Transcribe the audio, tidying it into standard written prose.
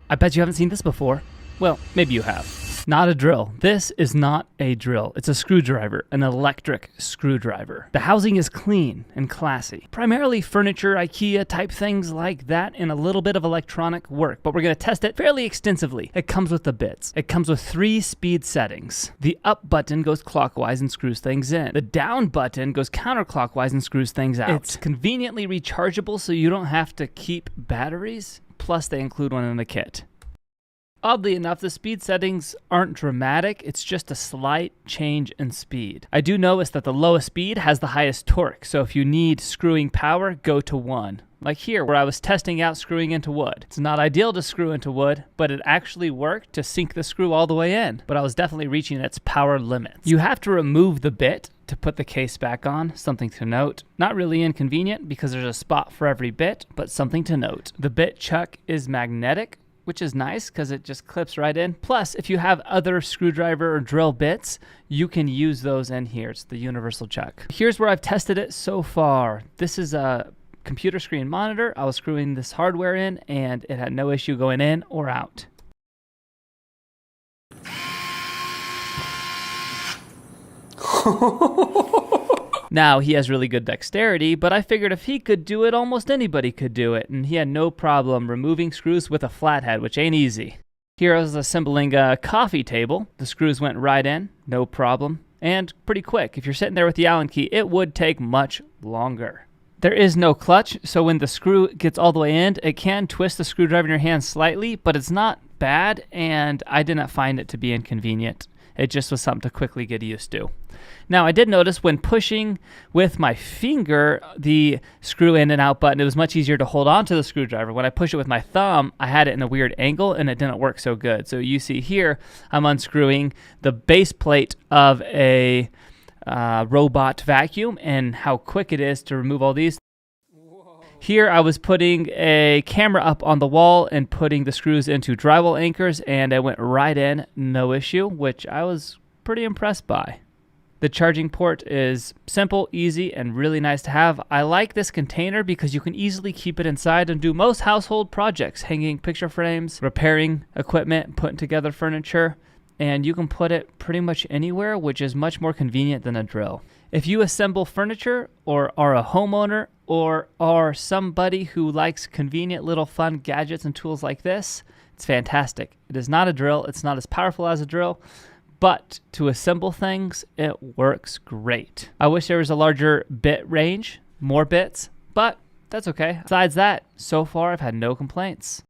I bet you haven't seen this before. Well, maybe you have. Not a drill. This is not a drill. It's a screwdriver, an electric screwdriver. The housing is clean and classy. Primarily furniture, IKEA type things like that, and a little bit of electronic work, but we're gonna test it fairly extensively. It comes with the bits. It comes with 3 speed settings. The up button goes clockwise and screws things in. The down button goes counterclockwise and screws things out. It's conveniently rechargeable, so you don't have to keep batteries. Plus, they include one in the kit. Oddly enough, the speed settings aren't dramatic, it's just a slight change in speed. I do notice that the lowest speed has the highest torque, so if you need screwing power, go to 1. Like here, where I was testing out screwing into wood. It's not ideal to screw into wood, but it actually worked to sink the screw all the way in. But I was definitely reaching its power limits. You have to remove the bit to put the case back on, something to note. Not really inconvenient because there's a spot for every bit, but something to note. The bit chuck is magnetic, which is nice because it just clips right in. Plus, if you have other screwdriver or drill bits, you can use those in here. It's the universal chuck. Here's where I've tested it so far. This is a computer screen monitor. I was screwing this hardware in and it had no issue going in or out. Now, he has really good dexterity, but I figured if he could do it, almost anybody could do it, and he had no problem removing screws with a flathead, which ain't easy. Here I was assembling a coffee table. The screws went right in, no problem, and pretty quick. If you're sitting there with the Allen key, it would take much longer. There is no clutch, so when the screw gets all the way in, it can twist the screwdriver in your hand slightly, but it's not bad, and I didn't find it to be inconvenient. It just was something to quickly get used to. Now, I did notice when pushing with my finger the screw in and out button, it was much easier to hold on to the screwdriver. When I push it with my thumb, I had it in a weird angle and it didn't work so good. So you see here, I'm unscrewing the base plate of a robot vacuum and how quick it is to remove all these. Here I was putting a camera up on the wall and putting the screws into drywall anchors, and it went right in, no issue, which I was pretty impressed by. The charging port is simple, easy, and really nice to have. I like this container because you can easily keep it inside and do most household projects, hanging picture frames, repairing equipment, putting together furniture, and you can put it pretty much anywhere, which is much more convenient than a drill. If you assemble furniture or are a homeowner or are somebody who likes convenient little fun gadgets and tools like this, it's fantastic. It is not a drill. It's not as powerful as a drill, but to assemble things, it works great. I wish there was a larger bit range, more bits, but that's okay. Besides that, so far I've had no complaints.